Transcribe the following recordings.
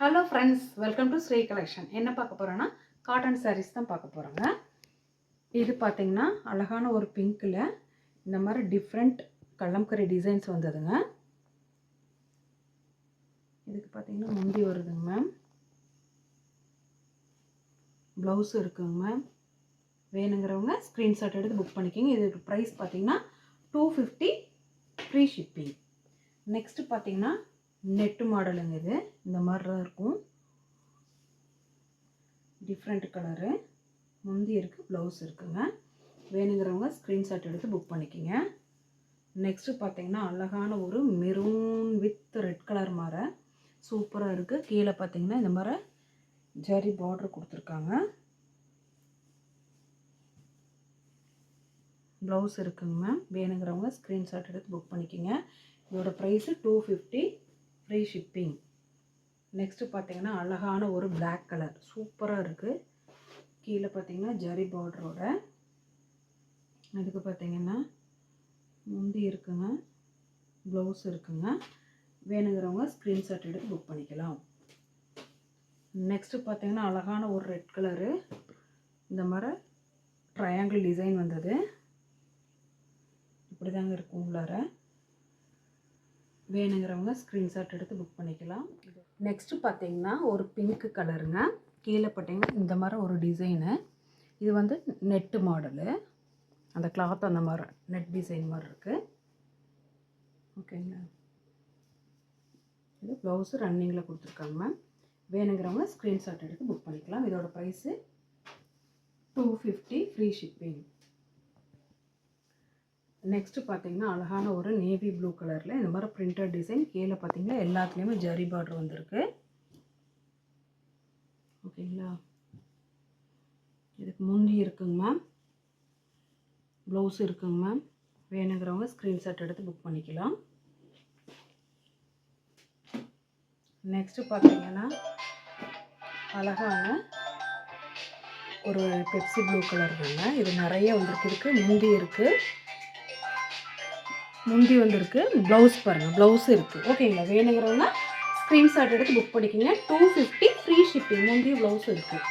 Hello friends, welcome to Sri collection. என்ன பார்க்க போகிறோன்னா காட்டன் சாரீஸ் தான் பார்க்க போகிறோங்க. இது பார்த்திங்கன்னா அழகான ஒரு பிங்க்கில் இந்த மாதிரி டிஃப்ரெண்ட் கலம்கரி டிசைன்ஸ் வந்ததுங்க. இதுக்கு பார்த்திங்கன்னா முந்தி வருதுங்க மேம், ப்ளவுஸ் இருக்குங்க மேம். வேணுங்கிறவங்க ஸ்க்ரீன்ஷாட் எடுத்து புக் பண்ணிக்கிங்க. இதுக்கு ப்ரைஸ் பார்த்திங்கன்னா 250 ஃப்ரீ ஷிப்பிங். நெக்ஸ்ட்டு பார்த்திங்கன்னா நெட்டு மாடலுங்க. இது இந்த மாதிரி தான் இருக்கும், டிஃப்ரெண்ட் கலரு. முந்தி இருக்குது, ப்ளவுஸ் இருக்குங்க. வேணுங்கிறவங்க ஸ்க்ரீன்ஷாட் எடுத்து புக் பண்ணிக்கிங்க. நெக்ஸ்ட்டு பார்த்திங்கன்னா அழகான ஒரு மெரூன் வித் ரெட் கலர் மாதிரி சூப்பராக இருக்குது. கீழே பார்த்திங்கன்னா இந்த மாதிரி ஜரி பார்டர் கொடுத்துருக்காங்க. ப்ளவுஸ் இருக்குங்க மேம். வேணுங்கிறவங்க ஸ்க்ரீன்ஷாட் எடுத்து புக் பண்ணிக்கிங்க. இதோட ப்ரைஸு 250 ஃப்ரீ ஷிப்பிங். நெக்ஸ்ட்டு பார்த்திங்கன்னா அழகான ஒரு பிளாக் கலர் சூப்பராக இருக்குது. கீழே பார்த்திங்கன்னா ஜரி பார்டரோட. அதுக்கு பார்த்திங்கன்னா முந்தி இருக்குங்க, ப்ளவுஸ் இருக்குங்க. வேணுங்கிறவங்க ஸ்க்ரீன்ஷாட் எடுத்து புக் பண்ணிக்கலாம். நெக்ஸ்ட்டு பார்த்திங்கன்னா அழகான ஒரு ரெட் கலரு, இந்த மாதிரி ட்ரையாங்கிள் டிசைன் வந்தது. இப்படி தாங்க இருக்கும் உள்ளார. வேணுங்கிறவங்க ஸ்க்ரீன்ஷாட் எடுத்து புக் பண்ணிக்கலாம். நெக்ஸ்ட்டு பார்த்திங்கன்னா ஒரு பிங்க் கலருங்க. கீழே பார்த்திங்கன்னா இந்த மாதிரி ஒரு டிசைனு. இது வந்து நெட்டு மாடலு. அந்த கிளாத் அந்த மாதிரி நெட் டிசைன் மாதிரி இருக்குது. ஓகேங்களா. இது ப்ளவுஸு ரன்னிங்கில் கொடுத்துருக்காங்க மேம். வேணுங்கிறவங்க ஸ்க்ரீன்ஷாட் எடுத்து புக் பண்ணிக்கலாம். இதோட ப்ரைஸு 250 ஃப்ரீ ஷிப்பிங். நெக்ஸ்ட்டு பார்த்திங்கன்னா அழகான ஒரு நேவி ப்ளூ கலரில் இந்த மாதிரி பிரிண்டட் டிசைன். கீழே பார்த்திங்கன்னா எல்லாத்துலேயுமே ஜரி பார்டர் வந்திருக்கு. ஓகேங்களா. இதுக்கு முந்தி இருக்குங்க மேம், ப்ளவுஸ் இருக்குங்க மேம். வேணுங்கிறவங்க ஸ்க்ரீன்ஷாட் எடுத்து புக் பண்ணிக்கலாம். நெக்ஸ்ட்டு பார்த்திங்கன்னா அழகான ஒரு பெப்சி ப்ளூ கலர் தாங்க. இது நிறைய வந்திருக்கு. முந்தி இருக்குது, முந்தி வந்திருக்கு. ப்ளவுஸ் பாருங்கள், ப்ளவுஸ் இருக்குது. ஓகேங்களா. வேணுங்கிறவங்க ஸ்க்ரீன்ஷாட் எடுத்து புக் பண்ணிக்கிங்க. 250 ஃப்ரீ ஷிப்பிங். முந்தி ப்ளவுஸ் இருக்குது.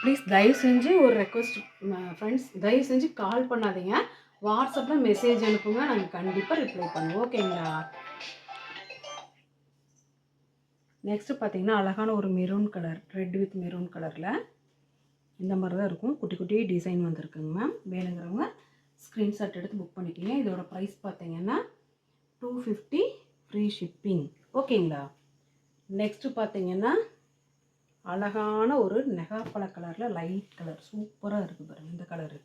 ப்ளீஸ் தயவு செஞ்சு ஒரு ரெக்வஸ்ட் ஃப்ரெண்ட்ஸ், தயவு செஞ்சு கால் பண்ணாதீங்க, வாட்ஸ்அப்பில் மெசேஜ் அனுப்புங்க. நாங்கள் கண்டிப்பாக ரிப்ளை பண்ணுவோம். ஓகேங்களா. நெக்ஸ்ட்டு பார்த்திங்கன்னா அழகான ஒரு maroon colour, red with maroon கலரில் இந்த மாதிரி தான் இருக்கும். குட்டி குட்டி டிசைன் வந்திருக்குங்க மேம். வேணுங்கிறவங்க ஸ்க்ரீன்ஷாட் எடுத்து புக் பண்ணிக்கிங்க. இதோட ப்ரைஸ் பார்த்திங்கன்னா 250 ஃப்ரீ ஷிப்பிங். ஓகேங்களா. நெக்ஸ்ட்டு பார்த்திங்கன்னா அழகான ஒரு நெகாப்பழ கலரில் லைட் கலர் சூப்பராக இருக்குது பாருங்கள் இந்த கலரு.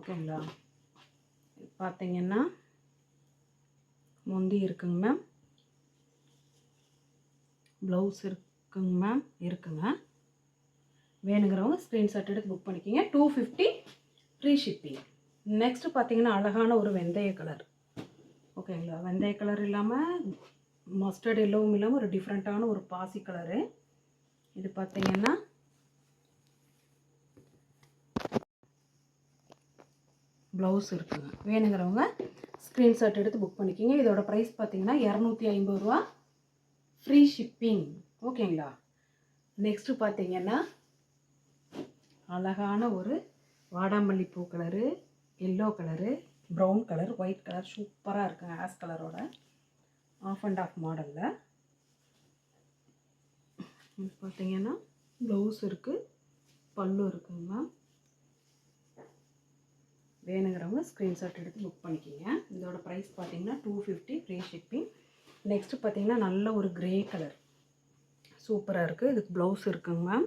ஓகேங்களா. பார்த்திங்கன்னா முந்தி இருக்குங்க மேம், ப்ளவுஸ் இருக்குங்க மேம், இருக்குங்க. வேணுங்கிறவங்க ஸ்க்ரீன்ஷாட் எடுத்து புக் பண்ணிக்கிங்க. 250 ஃப்ரீ ஷிப்பிங். நெக்ஸ்ட்டு பார்த்திங்கன்னா அழகான ஒரு வெந்தய கலர். ஓகேங்களா. வெந்தய கலர் இல்லாமல் மஸ்டர்ட் எல்லோவும் இல்லாமல் ஒரு டிஃப்ரெண்ட்டான ஒரு பாசி கலரு. இது பார்த்திங்கன்னா ப்ளவுஸ் இருக்குங்க. வேணுங்கிறவங்க ஸ்க்ரீன்ஷாட் எடுத்து புக் பண்ணிக்கிங்க. இதோட ப்ரைஸ் பார்த்திங்கன்னா 250 ரூபா ஃப்ரீ ஷிப்பிங். ஓகேங்களா. நெக்ஸ்ட்டு பார்த்திங்கன்னா அழகான ஒரு வாடாமல்லி பூ colour, yellow colour, brown colour, white colour சூப்பராக இருக்குங்க. ஆஸ் கலரோட ஆஃப் அண்ட் ஆஃப் மாடலில். இது பார்த்திங்கன்னா ப்ளவுஸ் இருக்குது, பல்லு இருக்குங்க. வேணுங்கிறவங்க ஸ்க்ரீன்ஷாட் எடுத்து புக் பண்ணிக்கிங்க. இதோட ப்ரைஸ் பார்த்திங்கன்னா 250 ஃப்ரீ ஷிப்பிங். நெக்ஸ்ட்டு பார்த்திங்கன்னா நல்ல ஒரு க்ரே கலர் சூப்பராக இருக்குது. இதுக்கு ப்ளவுஸ் இருக்குங்க மேம்,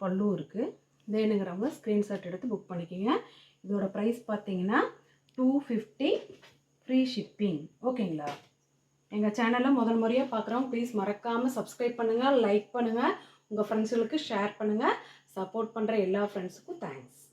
பல்லு இருக்குது. வேணுங்கிறவங்க ஸ்க்ரீன்ஷாட் எடுத்து புக் பண்ணிக்கிங்க. இதோட ப்ரைஸ் பார்த்திங்கன்னா 250 ஃப்ரீ ஷிப்பிங். ஓகேங்களா. எங்கள் சேனலை முதல் முறையாக பார்க்குறவங்க ப்ளீஸ் மறக்காமல் சப்ஸ்கிரைப் பண்ணுங்கள், லைக் பண்ணுங்கள், உங்கள் ஃப்ரெண்ட்ஸுகளுக்கு ஷேர் பண்ணுங்கள். சப்போர்ட் பண்ணுற எல்லா ஃப்ரெண்ட்ஸுக்கும் தேங்க்ஸ்.